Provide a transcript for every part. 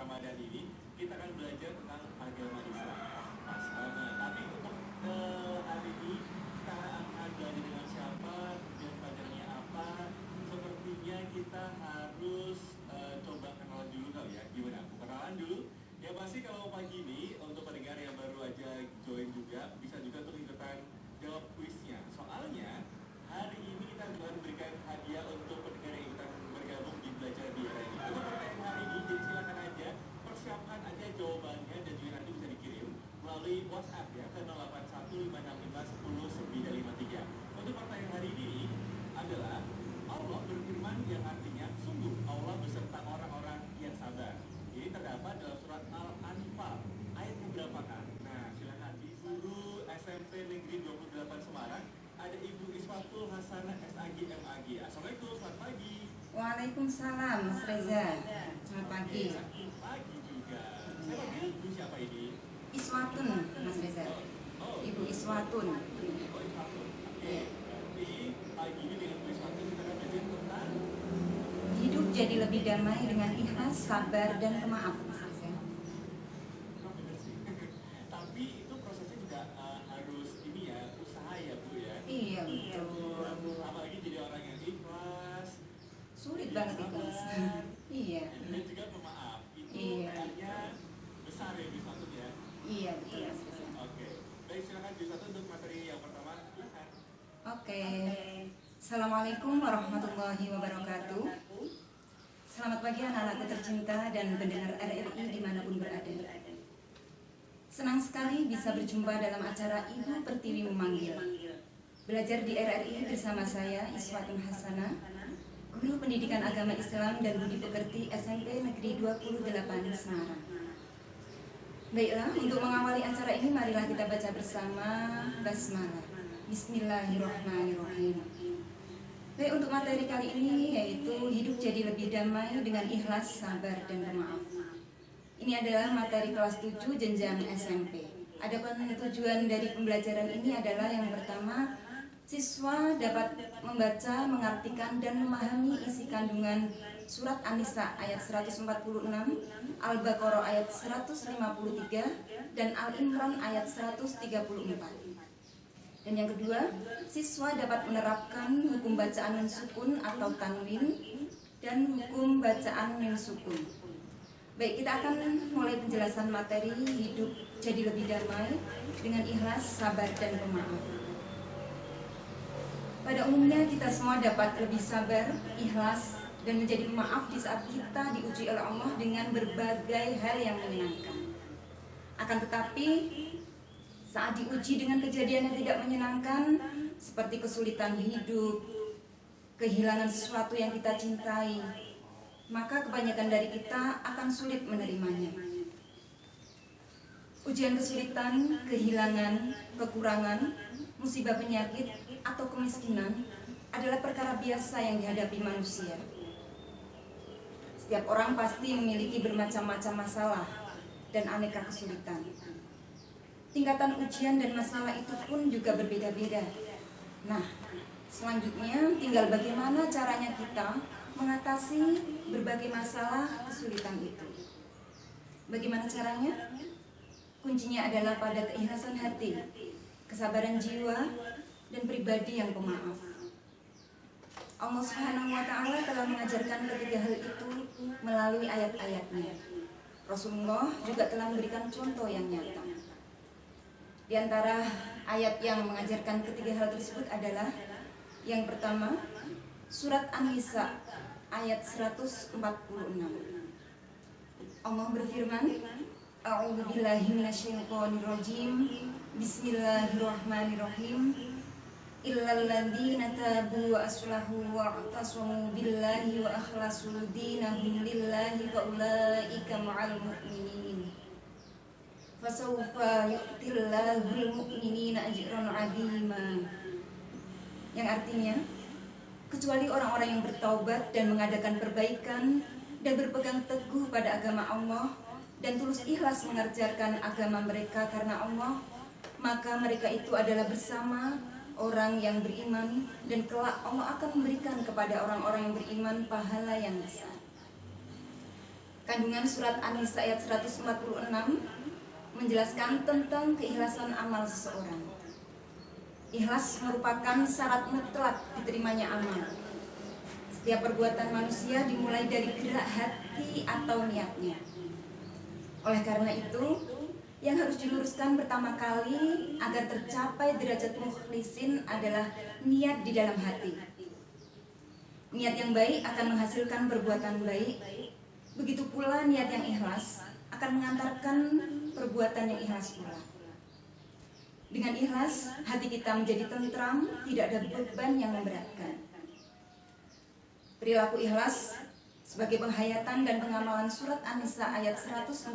Ramadan ini kita akan belajar tentang agama Islam. Pas banget. Tapi untuk hari ini kita akan belajar dengan siapa dan pelajarannya apa. Sepertinya kita harus coba kenalan dulu kali ya. Gimana? Aku kenalan dulu. Ya pasti kalau pagi ini untuk pendengar yang baru aja join juga bisa juga untuk ikutan jawab kuisnya. Soalnya hari ini kita akan berikan hadiah untuk pendengar yang ikutan bergabung di belajar di era ini. Untuk pertanyaan hari ini, jadi silakan aja persiapkan aja jawabannya dan juga nanti bisa dikirim melalui WhatsApp ya ke 0815510953. Untuk pertanyaan hari ini adalah Allah berfirman yang artinya sungguh Allah beserta orang-orang yang sabar. Ini terdapat dalam surat Al-Anfal ayat keberapa kan? Nah, silakan di guru SMP Negeri 28 Semarang ada Ibu Iswatul Hasanah SAG MAG. Assalamualaikum, selamat pagi. Waalaikumsalam, Mas Reza. Selamat pagi. Pagi juga. Saya panggil Ibu siapa ini? Iswatun, Mas Reza. Ibu Iswatun. Oh, Iswatun. Oke. Berarti pagi ini dengan Ibu Iswatun kita akan belajar tentang hidup jadi lebih damai dengan ikhlas, sabar, dan pemaaf, Mas Reza. benar sih. Tapi itu prosesnya juga harus ini ya, usaha ya Bu ya. Iya, betul. Apalagi jadi orang yang ikhlas. Sulit banget ikhlas. Iya. Dan juga pemaaf. Itu Iya. kayaknya besar ya Ibu Iswatun ya. Iya, betul, Mas Reza. Oke. Baik, silakan Ibu Iswatun untuk materi yang pertama. Silakan. Oke. Assalamualaikum warahmatullahi wabarakatuh. Selamat pagi anak-anakku tercinta dan pendengar RRI dimanapun berada. Senang sekali bisa berjumpa dalam acara Ibu Pertiwi Memanggil. Belajar di RRI bersama saya Iswatun Hasanah, Guru Pendidikan Agama Islam dan Budi Pekerti SMP Negeri 28 Semarang. Baiklah, untuk mengawali acara ini marilah kita baca bersama Basmalah. Bismillahirrahmanirrahim. Baik, untuk materi kali ini yaitu hidup jadi lebih damai dengan ikhlas, sabar, dan pemaaf. Ini adalah materi kelas 7 jenjang SMP. Adapun tujuan dari pembelajaran ini adalah yang pertama, siswa dapat membaca, mengartikan, dan memahami isi kandungan surat An-Nisa ayat 146, Al-Baqarah ayat 153, dan Al-Imran ayat 134. Dan yang kedua, siswa dapat menerapkan hukum bacaan nun sukun atau tanwin dan hukum bacaan nun sukun. Baik, kita akan mulai penjelasan materi hidup jadi lebih damai dengan ikhlas, sabar, dan pemaaf. Pada umumnya kita semua dapat lebih sabar, ikhlas, dan menjadi pemaaf di saat kita diuji oleh Allah dengan berbagai hal yang menyenangkan. Akan tetapi, saat diuji dengan kejadian yang tidak menyenangkan, seperti kesulitan hidup, kehilangan sesuatu yang kita cintai, maka kebanyakan dari kita akan sulit menerimanya. Ujian kesulitan, kehilangan, kekurangan, musibah penyakit, atau kemiskinan adalah perkara biasa yang dihadapi manusia. Setiap orang pasti memiliki bermacam-macam masalah dan aneka kesulitan. Tingkatan ujian dan masalah itu pun juga berbeda-beda. Nah, selanjutnya tinggal bagaimana caranya kita mengatasi berbagai masalah kesulitan itu. Bagaimana caranya? Kuncinya adalah pada keikhlasan hati, kesabaran jiwa, dan pribadi yang pemaaf. Allah Subhanahu wa Ta'ala telah mengajarkan ketiga hal itu melalui ayat-ayatnya. Rasulullah juga telah memberikan contoh yang nyata. Di antara ayat yang mengajarkan ketiga hal tersebut adalah yang pertama, surat An-Nisa ayat 146. Allah berfirman, A'udzubillahi minasyaitonirrajim. Bismillahirrahmanirrahim. Illal ladzina tabu wa aslahu wa i'tasamu billahi wa akhlasu dinahum lillahi fa ulaika ma'al mu'minin. Fasawfa yu'tillahul mu'minina ajran 'azima. Yang artinya, kecuali orang-orang yang bertaubat dan mengadakan perbaikan dan berpegang teguh pada agama Allah dan tulus ikhlas mengerjakan agama mereka karena Allah, maka mereka itu adalah bersama orang yang beriman, dan kelak Allah akan memberikan kepada orang-orang yang beriman pahala yang besar. Kandungan surat An-Nisa ayat 146 menjelaskan tentang keikhlasan amal seseorang. Ikhlas merupakan syarat mutlak diterimanya amal. Setiap perbuatan manusia dimulai dari gerak hati atau niatnya. Oleh karena itu, yang harus diluruskan pertama kali agar tercapai derajat mukhlisin adalah niat di dalam hati. Niat yang baik akan menghasilkan perbuatan baik. Begitu pula niat yang ikhlas akan mengantarkan perbuatan yang ikhlas pula. Dengan ikhlas, hati kita menjadi tentram, tidak ada beban yang memberatkan. Perilaku ikhlas sebagai penghayatan dan pengamalan surat An-Nisa ayat 146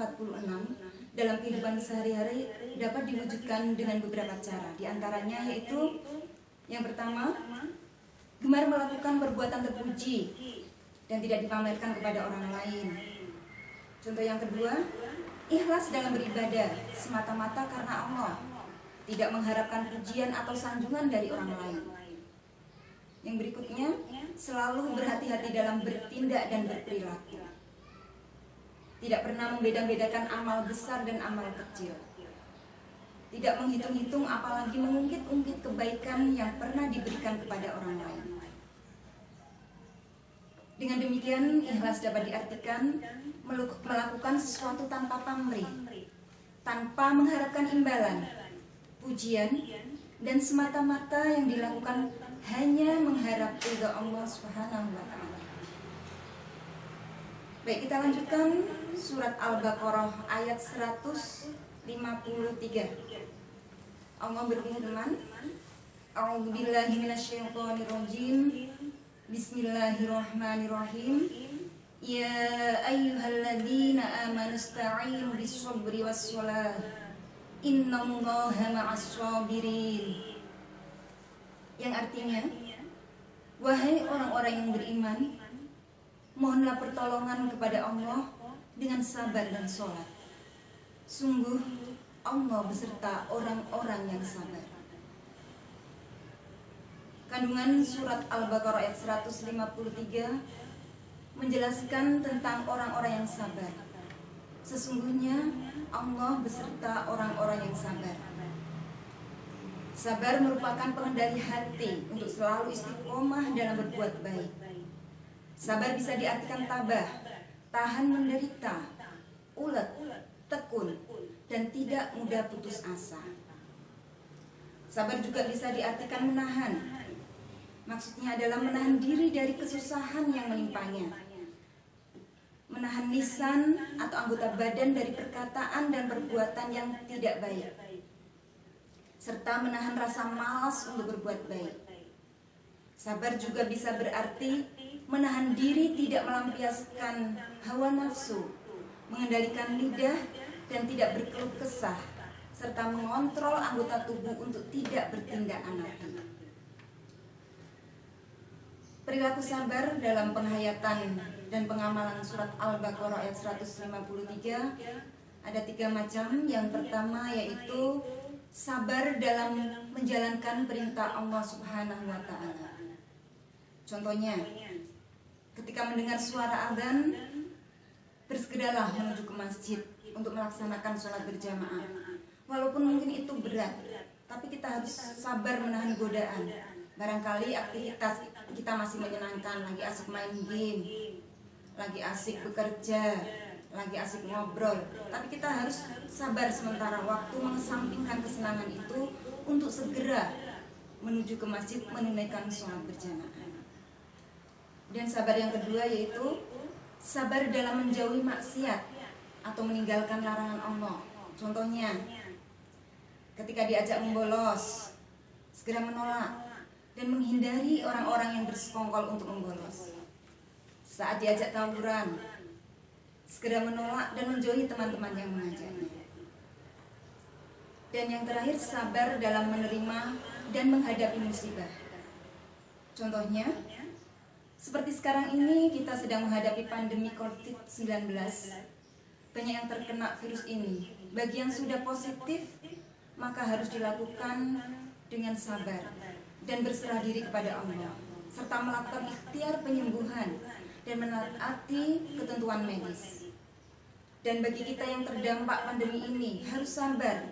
dalam kehidupan sehari-hari dapat diwujudkan dengan beberapa cara. Di antaranya yaitu yang pertama, gemar melakukan perbuatan terpuji dan tidak dipamerkan kepada orang lain. Contoh yang kedua, ikhlas dalam beribadah semata-mata karena Allah, tidak mengharapkan pujian atau sanjungan dari orang lain. Yang berikutnya, selalu berhati-hati dalam bertindak dan berperilaku. Tidak pernah membeda-bedakan amal besar dan amal kecil. Tidak menghitung-hitung apalagi mengungkit-ungkit kebaikan yang pernah diberikan kepada orang lain. Dengan demikian, ikhlas dapat diartikan melakukan sesuatu tanpa pamrih, tanpa mengharapkan imbalan, pujian, dan semata-mata yang dilakukan hanya mengharap ridha Allah Subhanahu wa Ta'ala. Baik, kita lanjutkan surat Al-Baqarah ayat 153. Allah berfirman, A'udzubillahi minasyaitonirrajim. Bismillahirrahmanirrahim. Ya ayyuhalladzina amanu ista'inu bis-sabri was-shalah. Innallaha ma'as-sabirin. Yang artinya, wahai orang-orang yang beriman, mohonlah pertolongan kepada Allah dengan sabar dan sholat. Sungguh Allah beserta orang-orang yang sabar. Kandungan surat Al-Baqarah ayat 153 menjelaskan tentang orang-orang yang sabar. Sesungguhnya Allah beserta orang-orang yang sabar. Sabar merupakan pengendali hati untuk selalu istiqomah dalam berbuat baik. Sabar bisa diartikan tabah, tahan menderita, ulet, tekun, dan tidak mudah putus asa. Sabar juga bisa diartikan menahan. Maksudnya adalah menahan diri dari kesusahan yang menimpanya. Menahan lisan atau anggota badan dari perkataan dan perbuatan yang tidak baik. Serta menahan rasa malas untuk berbuat baik. Sabar juga bisa berarti menahan diri tidak melampiaskan hawa nafsu, mengendalikan lidah dan tidak berkeluh kesah, serta mengontrol anggota tubuh untuk tidak bertindak anarki. Perilaku sabar dalam penghayatan dan pengamalan surat Al-Baqarah ayat 153 ada 3 macam. Yang pertama yaitu sabar dalam menjalankan perintah Allah Subhanahu wa Ta'ala. Contohnya, ketika mendengar suara adzan, bersegeralah menuju ke masjid untuk melaksanakan sholat berjamaah. Walaupun mungkin itu berat, tapi kita harus sabar menahan godaan. Barangkali aktivitas kita masih menyenangkan, lagi asik main game, lagi asik bekerja, lagi asik ngobrol. Tapi kita harus sabar sementara waktu, mengesampingkan kesenangan itu untuk segera menuju ke masjid menunaikan sholat berjamaah. Dan sabar yang kedua yaitu sabar dalam menjauhi maksiat atau meninggalkan larangan Allah. Contohnya, ketika diajak membolos, segera menolak dan menghindari orang-orang yang bersekongkol untuk membolos. Saat diajak tawuran, segera menolak dan menjauhi teman-teman yang mengajaknya. Dan yang terakhir, sabar dalam menerima dan menghadapi musibah. Contohnya, seperti sekarang ini kita sedang menghadapi pandemi COVID-19. Banyak yang terkena virus ini. Bagi yang sudah positif, maka harus dilakukan dengan sabar dan berserah diri kepada Allah, serta melakukan ikhtiar penyembuhan dan menaati ketentuan medis. Dan bagi kita yang terdampak pandemi ini harus sabar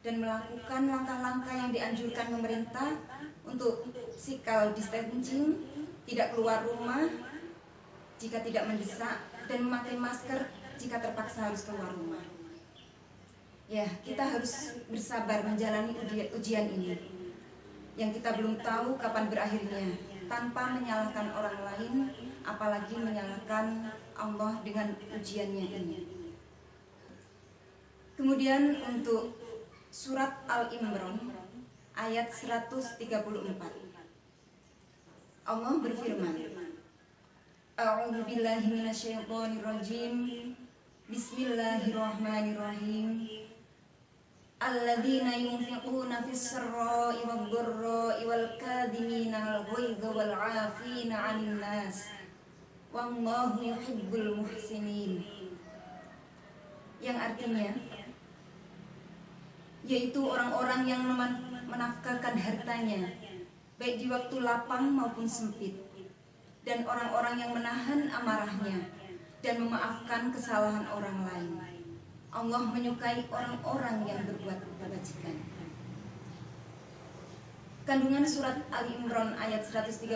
dan melakukan langkah-langkah yang dianjurkan pemerintah untuk physical distancing, tidak keluar rumah jika tidak mendesak, dan memakai masker jika terpaksa harus keluar rumah. Ya, kita harus bersabar menjalani ujian ini yang kita belum tahu kapan berakhirnya, tanpa menyalahkan orang lain, apalagi menyalahkan Allah dengan ujiannya ini. Kemudian untuk surat Al-Imran ayat 134, Allah berfirman, A'udzu billahi minasyaitonir rajim. Bismillahirrahmanirrahim. Alladzina yunfiquna fis sarra'i wad dharra'i wal kadhimina al-ghaidha wal 'afina 'anil nas. Wallahu yuhibbul muhsinin. Yang artinya yaitu orang-orang yang menafkahkan hartanya baik di waktu lapang maupun sempit, dan orang-orang yang menahan amarahnya dan memaafkan kesalahan orang lain. Allah menyukai orang-orang yang berbuat kebajikan. Kandungan surat Ali Imran ayat 134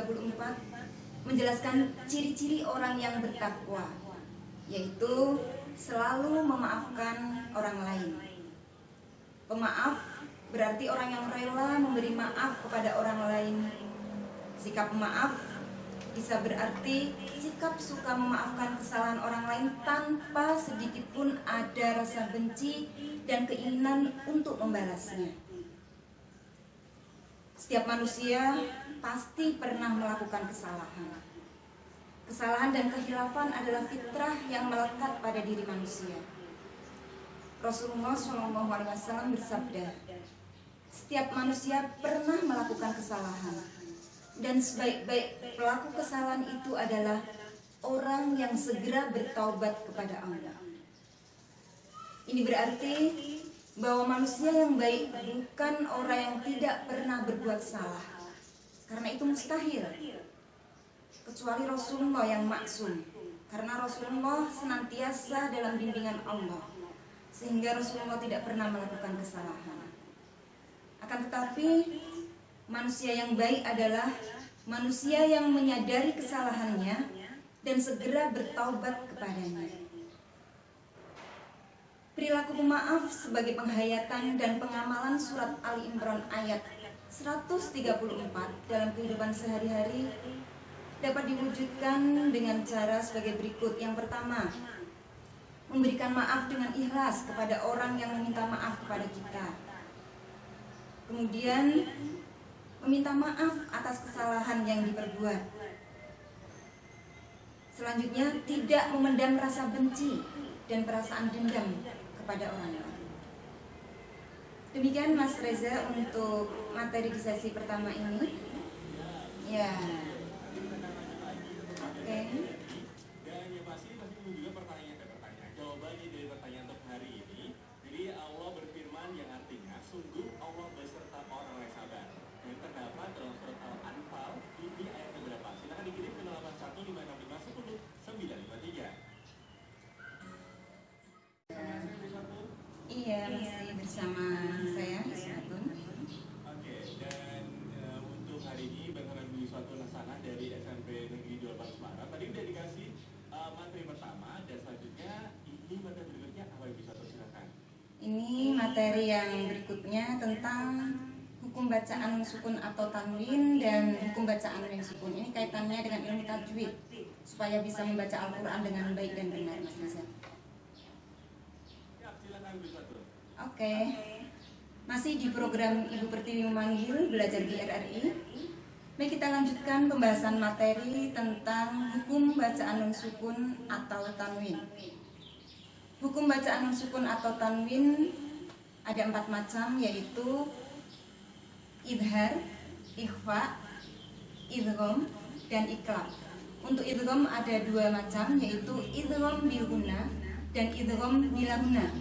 menjelaskan ciri-ciri orang yang bertakwa, yaitu selalu memaafkan orang lain. Pemaaf berarti orang yang rela memberi maaf kepada orang lain. Sikap pemaaf bisa berarti sikap suka memaafkan kesalahan orang lain tanpa sedikit pun ada rasa benci dan keinginan untuk membalasnya. Setiap manusia pasti pernah melakukan kesalahan. Kesalahan dan kehilafan adalah fitrah yang melekat pada diri manusia. Rasulullah SAW bersabda, setiap manusia pernah melakukan kesalahan, dan sebaik-baik pelaku kesalahan itu adalah orang yang segera bertaubat kepada Allah. Ini berarti bahwa manusia yang baik bukan orang yang tidak pernah berbuat salah, karena itu mustahil, kecuali Rasulullah yang maksum, karena Rasulullah senantiasa dalam bimbingan Allah, sehingga Rasulullah tidak pernah melakukan kesalahan. Akan tetapi manusia yang baik adalah manusia yang menyadari kesalahannya dan segera bertaubat kepadanya. Perilaku pemaaf sebagai penghayatan dan pengamalan surat Ali Imran ayat 134 dalam kehidupan sehari-hari dapat diwujudkan dengan cara sebagai berikut. Yang pertama, memberikan maaf dengan ikhlas kepada orang yang meminta maaf kepada kita. Kemudian, meminta maaf atas kesalahan yang diperbuat. Selanjutnya, tidak memendam rasa benci dan perasaan dendam kepada orang lain. Demikian Mas Reza untuk materi di sesi pertama ini. Ya. Oke. Dan yang pasti juga pertanyaan. Jawabannya dari pertanyaan untuk hari ini. Jadi Allah berfirman yang artinya sungguh Allah beserta orang yang sabar. Yang terdapat dalam surat Al-Anfal ini ayat yang berapa? Silakan dikirim ke 8156510 953. Iya, masih bersama saya Ismatun. Oke, dan untuk hari ini Bang Dwi Suatu Laksana dari SMP Negeri 2 Semarang. Tadi udah dikasih materi pertama, dan selanjutnya ini materi berikutnya apa yang bisa silakan. Ini materi yang berikutnya tentang hukum bacaan sukun atau tanwin dan hukum bacaan mim sukun. Ini kaitannya dengan ilmu tajwid supaya bisa membaca Al-Quran dengan baik dan benar, Mas Nisa. Oke. Masih di program Ibu Pertiwi Memanggil Belajar di RRI. Baik, kita lanjutkan pembahasan materi tentang hukum bacaan nun sukun atau tanwin. Hukum bacaan nun sukun atau tanwin ada 4 macam, yaitu idhar, ikhfa, idgham, dan iqlab. Untuk idgham ada 2 macam, yaitu idgham bil gunnah dan idgham bila gunnah.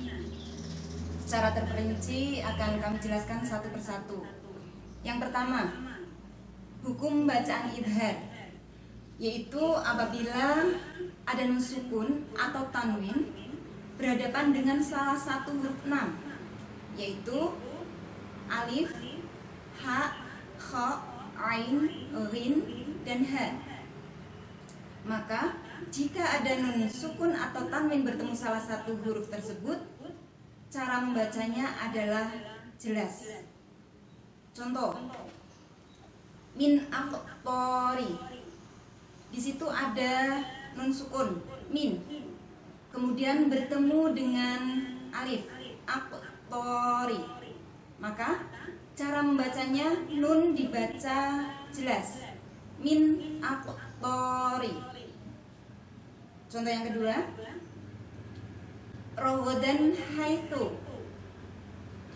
Secara terperinci akan kami jelaskan satu persatu. Yang pertama, hukum bacaan idhar, yaitu apabila ada nun sukun atau tanwin berhadapan dengan salah satu huruf 6, yaitu alif, ha, kha, ain, ghin, dan ha. Maka jika ada nun sukun atau tanwin bertemu salah satu huruf tersebut, cara membacanya adalah jelas. Contoh, min aqtori. Di situ ada nun sukun min, kemudian bertemu dengan alif aqtori. Maka cara membacanya nun dibaca jelas, min aqtori. Contoh yang kedua, rawadan haitsu.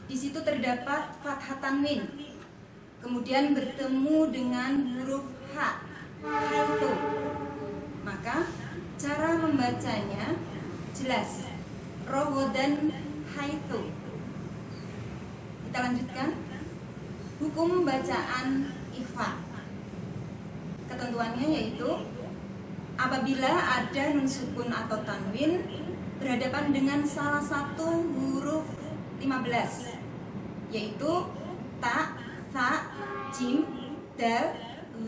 Di situ terdapat fathah tanwin, kemudian bertemu dengan huruf ha, haitsu. Maka cara membacanya jelas, rawadan haitsu. Kita lanjutkan. Hukum bacaan ikhfa. Ketentuannya yaitu apabila ada nun sukun atau tanwin berhadapan dengan salah satu huruf 15, yaitu ta, tha, jim, dal,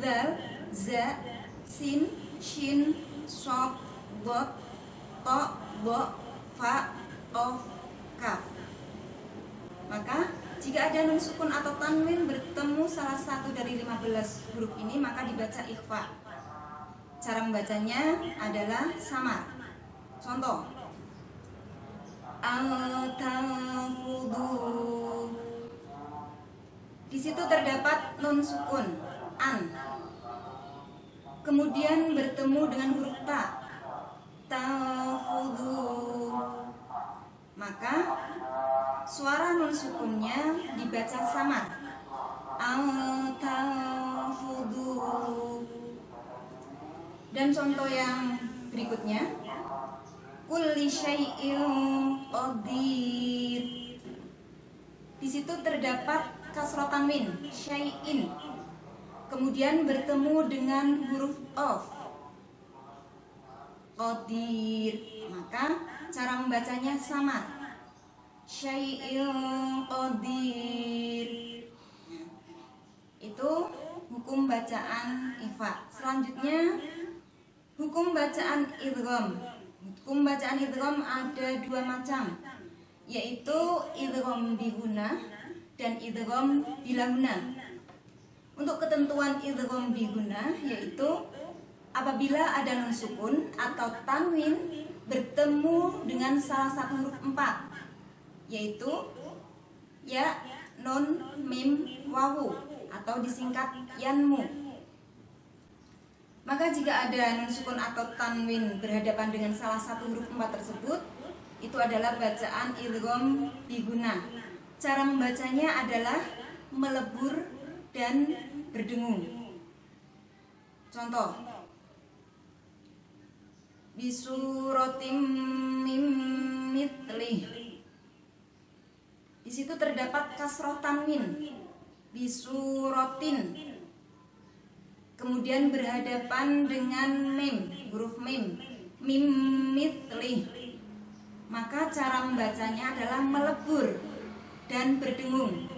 zal, za, sin, shin, shad, dot, ta, ba, fa, qaf, kaf. Maka jika ada nun sukun atau tanwin bertemu salah satu dari 15 huruf ini, maka dibaca ikhfa. Cara membacanya adalah samar. Contoh, al-tanfudu. Di situ terdapat nun sukun an, kemudian bertemu dengan huruf ta, tanfudu. Maka suara nun sukunnya dibaca samar, al-tanfudu. Dan contoh yang berikutnya, kulli syai'in qadir. Di situ terdapat kasrah tanwin syai'in, kemudian bertemu dengan huruf of, qadir. Maka cara membacanya sama, syai'in qadir. Itu hukum bacaan ikhfa. Selanjutnya hukum bacaan idgham. Hukum bacaan idgham ada dua macam, yaitu idgham biguna dan idgham bilaguna. Untuk ketentuan idgham biguna yaitu apabila ada nun sukun atau tanwin bertemu dengan salah satu huruf 4, yaitu ya, nun, mim, wawu atau disingkat yanmu. Maka jika ada nun sukun atau tanwin berhadapan dengan salah satu huruf 4 tersebut, itu adalah bacaan idgham biguna. Cara membacanya adalah melebur dan berdengung. Contoh, bisuratim mim mithlih. Di situ terdapat kasroh tanwin bisuratin, kemudian berhadapan dengan mim, huruf mim, mim mithlih. Maka cara membacanya adalah melebur dan berdengung.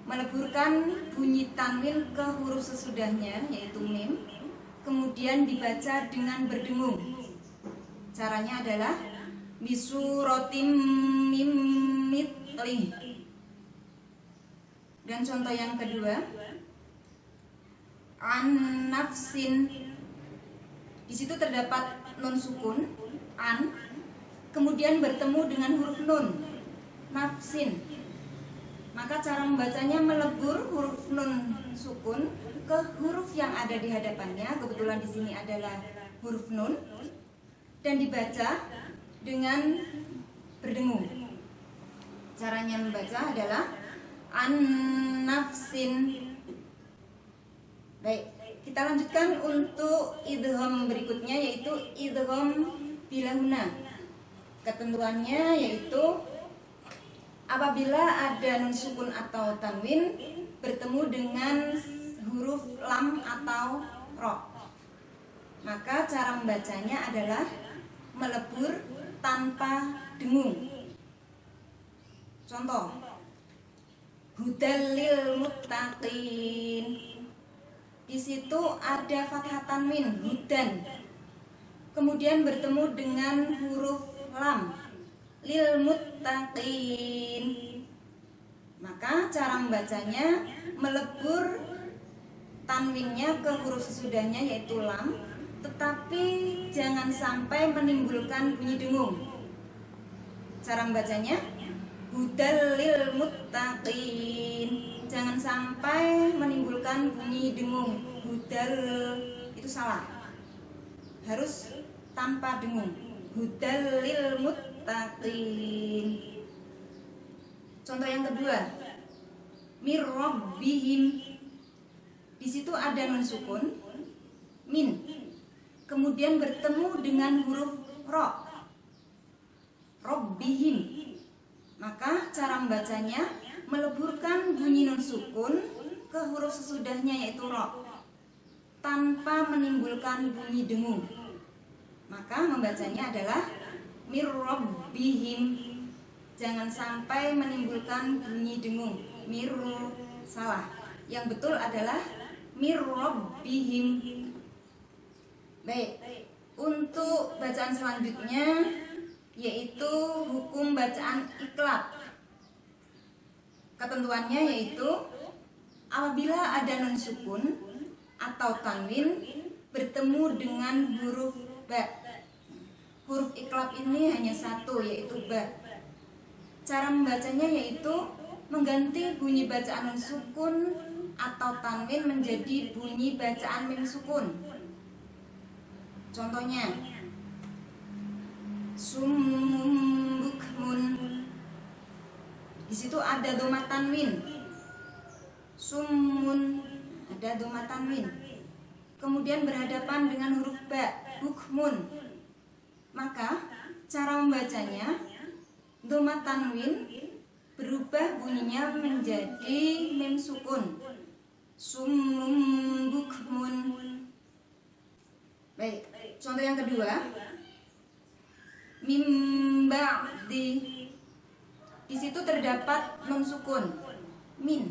Meleburkan bunyi tanwin ke huruf sesudahnya, yaitu mim, kemudian dibaca dengan berdengung. Caranya adalah bisuratim mim mithlih. Dan contoh yang kedua, an nafsin. Di situ terdapat nun sukun an, kemudian bertemu dengan huruf nun nafsin. Maka cara membacanya melebur huruf nun sukun ke huruf yang ada di hadapannya. Kebetulan di sini adalah huruf nun, dan dibaca dengan berdengung. Caranya membaca adalah an nafsin. Baik, kita lanjutkan untuk idgham berikutnya, yaitu idgham bilaguna. Ketentuannya yaitu apabila ada nun sukun atau tanwin bertemu dengan huruf lam atau ro, maka cara membacanya adalah melebur tanpa dengung. Contoh, hudal lil muttaqin. Di situ ada fathah tanwin hudan, kemudian bertemu dengan huruf lam lil muttaqin. Maka cara membacanya melebur tanwinnya ke huruf sesudahnya yaitu lam, tetapi jangan sampai menimbulkan bunyi dengung. Cara membacanya hudal lil muttaqin, jangan sampai menimbulkan bunyi dengung. Hudal itu salah, harus tanpa dengung. Hudal lil muttaqin. Contoh yang kedua, mir rabbihim. Di situ ada nun sukun min, kemudian bertemu dengan huruf ro, rabbihim. Maka cara membacanya meleburkan bunyi nun sukun ke huruf sesudahnya yaitu ro, tanpa menimbulkan bunyi dengung. Maka membacanya adalah mir rabbihim, jangan sampai menimbulkan bunyi dengung. Mir salah, yang betul adalah mir rabbihim. Baik, untuk bacaan selanjutnya yaitu hukum bacaan iklab. Ketentuannya yaitu apabila ada nun sukun atau tanwin bertemu dengan huruf ba. Huruf iklab ini hanya satu yaitu ba. Cara membacanya yaitu mengganti bunyi bacaan nun sukun atau tanwin menjadi bunyi bacaan mim sukun. Contohnya summun bukmun. Di situ ada dhamma tanwin. Summun ada dhamma tanwin. Kemudian berhadapan dengan huruf ba, bukmun. Maka cara membacanya dhamma tanwin berubah bunyinya menjadi mim sukun. Summun bukmun. Baik, contoh yang kedua, mim ba'di. Di situ terdapat nun sukun min,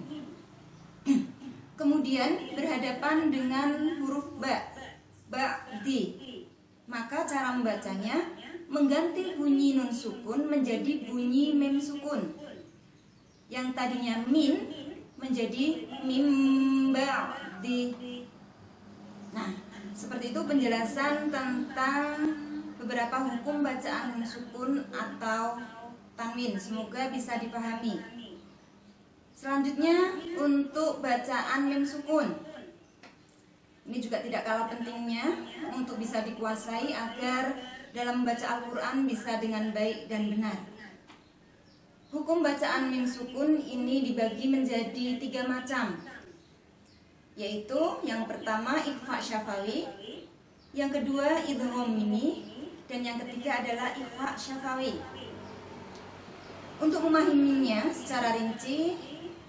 kemudian berhadapan dengan huruf ba, ba'di. Maka cara membacanya mengganti bunyi nun sukun menjadi bunyi mim sukun. Yang tadinya min menjadi mim ba'di. Nah, seperti itu penjelasan tentang beberapa hukum bacaan nun sukun atau tanwin. Semoga bisa dipahami. Selanjutnya untuk bacaan mim sukun. Ini juga tidak kalah pentingnya untuk bisa dikuasai agar dalam membaca Al-Quran bisa dengan baik dan benar. Hukum bacaan mim sukun ini dibagi menjadi 3 macam, yaitu yang pertama ikhfa syafawi, yang kedua idgham mimi, dan yang ketiga adalah ikhfa syafawi. Untuk memahaminya secara rinci,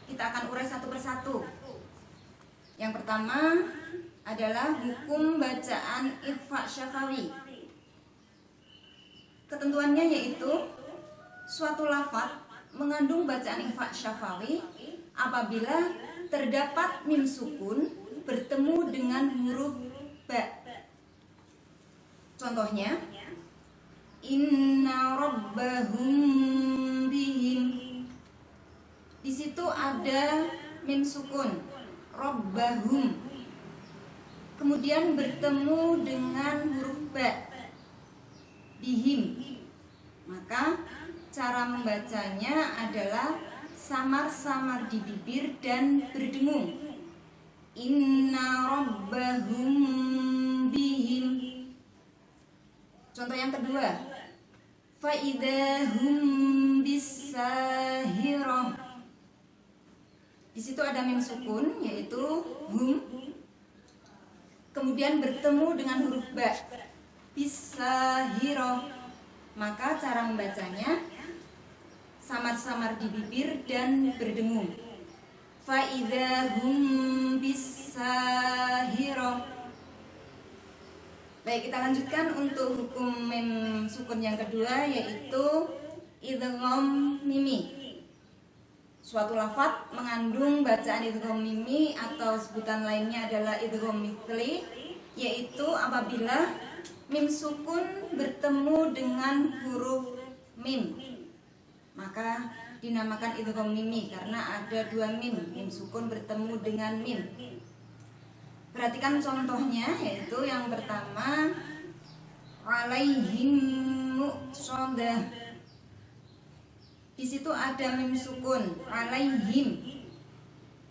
kita akan urai satu persatu. Yang pertama adalah hukum bacaan ikhfa syafawi. Ketentuannya yaitu suatu lafaz mengandung bacaan ikhfa syafawi apabila terdapat mim sukun bertemu dengan huruf ba. Contohnya, inna rabbahum bihim. Di situ ada mim sukun rabbahum, kemudian bertemu dengan huruf ba bihim. Maka cara membacanya adalah samar-samar di bibir dan berdengung. Inna rabbahum bihim. Contoh yang kedua, faidahum bisahirah. Di situ ada mim sukun yaitu hum, kemudian bertemu dengan huruf ba bisahirah. Maka cara membacanya samar-samar di bibir dan berdengung. Faidahum bisahirah. Baik, kita lanjutkan untuk hukum mim sukun yang kedua, yaitu idgham mimi. Suatu lafadz mengandung bacaan idgham mimi atau sebutan lainnya adalah idgham mithli, yaitu apabila mim sukun bertemu dengan huruf mim, maka dinamakan idgham mimi karena ada dua mim sukun bertemu dengan mim. Perhatikan contohnya, yaitu yang pertama alaihim muqsadah. Di situ ada mim sukun alaihim,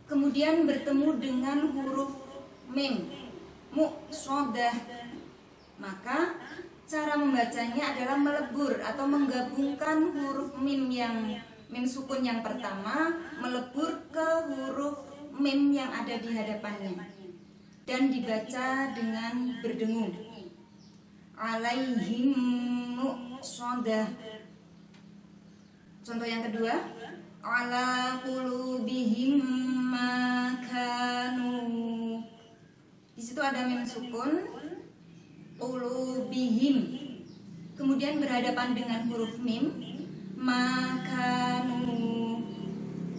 kemudian bertemu dengan huruf mim muqsadah, maka cara membacanya adalah melebur atau menggabungkan huruf mim sukun yang pertama melebur ke huruf mim yang ada di hadapannya dan dibaca dengan berdengung. Alaihim muqsadah. Contoh yang kedua, ala qulubihim ma kanu. Di situ ada mim sukun qulubihim, kemudian berhadapan dengan huruf mim makanu.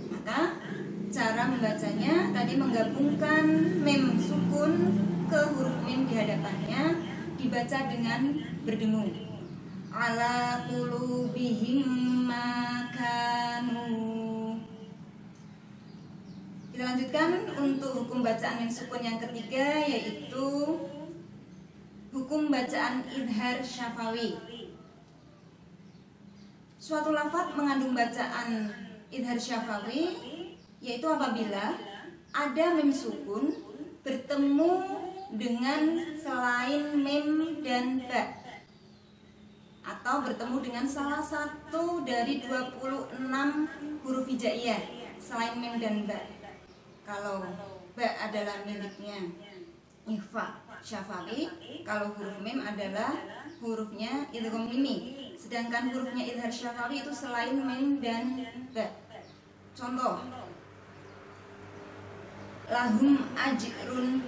Maka cara membacanya tadi menggabungkan mim sukun ke huruf mim di hadapannya, dibaca dengan berdengung. Ala qulubihim makanu. Kita lanjutkan untuk hukum bacaan mim sukun yang ketiga, yaitu hukum bacaan idhar syafawi. Suatu lafadz mengandung bacaan idhar syafawi, yaitu apabila ada mim sukun bertemu dengan selain mim dan ba, atau bertemu dengan salah satu dari 26 huruf hijaiyah selain mim dan ba. Kalau ba adalah miliknya ikhfa syafawi, kalau huruf mim adalah hurufnya idgham mimi, sedangkan hurufnya idhar syafawi itu selain mim dan ba. Contoh, lahum ajrun.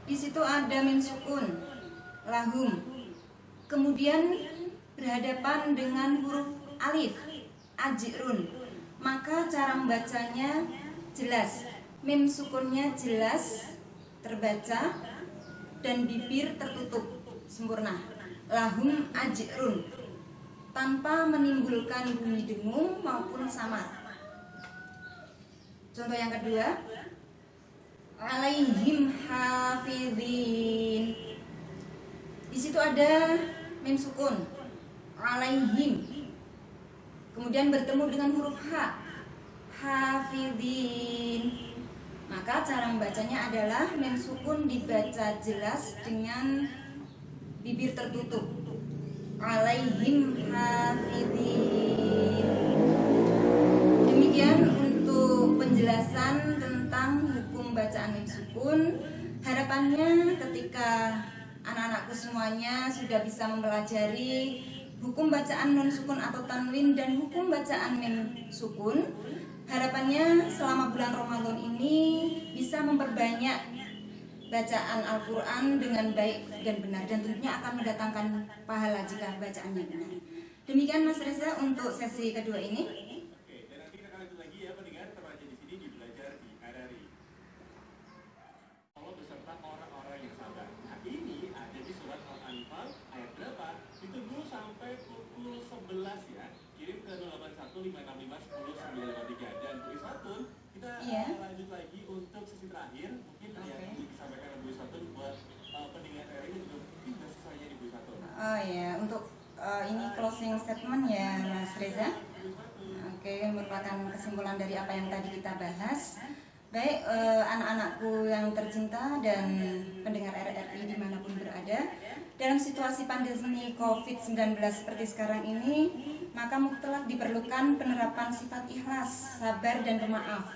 Di situ ada mim sukun lahum, kemudian berhadapan dengan huruf alif ajrun, maka cara membacanya jelas, mim sukunnya jelas terbaca dan bibir tertutup sempurna. Lahum ajrun, tanpa menimbulkan bunyi dengung maupun samar. Contoh yang kedua, alaihim hafidhin. Di situ ada mim sukun alaihim, kemudian bertemu dengan huruf ha hafidhin, maka cara membacanya adalah mim sukun dibaca jelas dengan bibir tertutup. Alaihim hafidhin. Demikian untuk penjelasan tentang hukum bacaan mim sukun. Harapannya ketika anak-anakku semuanya sudah bisa mempelajari hukum bacaan nun sukun atau tanwin dan hukum bacaan mim sukun. Harapannya selama bulan Ramadan ini bisa memperbanyak bacaan Al-Quran dengan baik dan benar, dan tentunya akan mendatangkan pahala jika bacaannya benar. Demikian Mas Reza untuk sesi kedua ini. Oke, dan nanti kita akan lanjut lagi ya pendengar, tetap aja di sini di Belajar di RRI. Allah beserta orang-orang yang sabar. Nah ini ada di surat Al-Anfal ayat berapa? Ditunggu sampai pukul 11 ya. Kirim ke 0815651093. Dan Bu Iswatun, kita lanjut lagi untuk sesi terakhir. Mungkin yang disampaikan oleh Bu Iswatun buat pendengar RRI juga mungkin sudah selesainya di Bu Iswatun. Oh ya, untuk ini closing statement ya Mas Reza. Oke, merupakan kesimpulan dari apa yang tadi kita bahas. Baik, anak-anakku yang tercinta dan pendengar RRI dimanapun berada, dalam situasi pandemi COVID-19 seperti sekarang ini, maka mutlak diperlukan penerapan sifat ikhlas, sabar, dan pemaaf.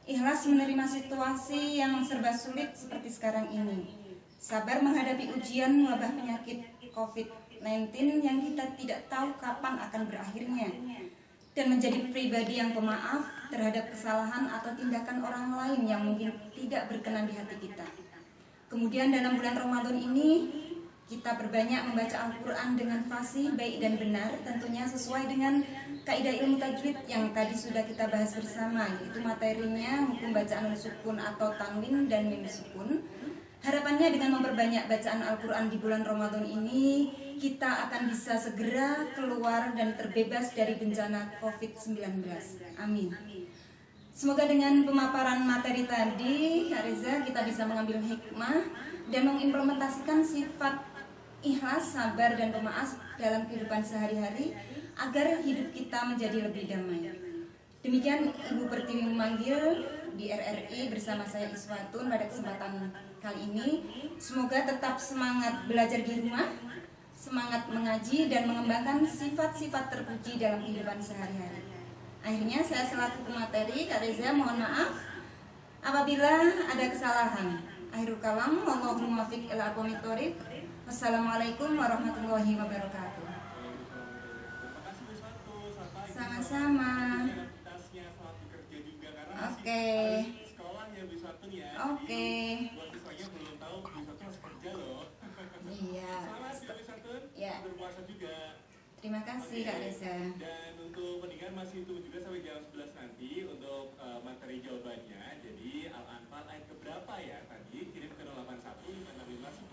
Ikhlas menerima situasi yang serba sulit seperti sekarang ini. Sabar menghadapi ujian wabah penyakit COVID-19 yang kita tidak tahu kapan akan berakhirnya. Dan menjadi pribadi yang pemaaf terhadap kesalahan atau tindakan orang lain yang mungkin tidak berkenan di hati kita. Kemudian dalam bulan Ramadan ini kita berbanyak membaca Al-Quran dengan fasih, baik dan benar, tentunya sesuai dengan kaidah ilmu tajwid yang tadi sudah kita bahas bersama, yaitu materinya hukum bacaan sukun atau tanwin dan mim sukun. Harapannya dengan memperbanyak bacaan Al-Quran di bulan Ramadan ini, kita akan bisa segera keluar dan terbebas dari bencana COVID-19. Amin. Semoga dengan pemaparan materi tadi, Kak Reza, kita bisa mengambil hikmah dan mengimplementasikan sifat ikhlas, sabar, dan pemaaf dalam kehidupan sehari-hari agar hidup kita menjadi lebih damai. Demikian Ibu Pertiwi memanggil di RRI bersama saya Iswatun pada kesempatan kali ini. Semoga tetap semangat belajar di rumah, semangat mengaji, dan mengembangkan sifat-sifat terpuji dalam kehidupan sehari-hari. Akhirnya saya selaku pemateri, Kak Reza, mohon maaf apabila ada kesalahan. Akhirul kalam, wallahu muwaffiq ila aqwamit thoriq. Wassalamualaikum warahmatullahi wabarakatuh. Terima kasih Bu Satu. Sama-sama. Aktivitasnya selamat bekerja juga karena Oke. masih sekolah ya Bu Satu ya. Oke. Jadi, buat siswanya belum tahu Bu Satu masih kerja loh. Iya. Selamat ya Bu Satu. Ya. Berpuasa juga. Terima kasih Kak Reza. Dan untuk pendengar masih tunggu juga sampai jam 11 nanti untuk materi jawabannya. Jadi Al-Anfal ayat keberapa ya tadi? Kirim ke 081 565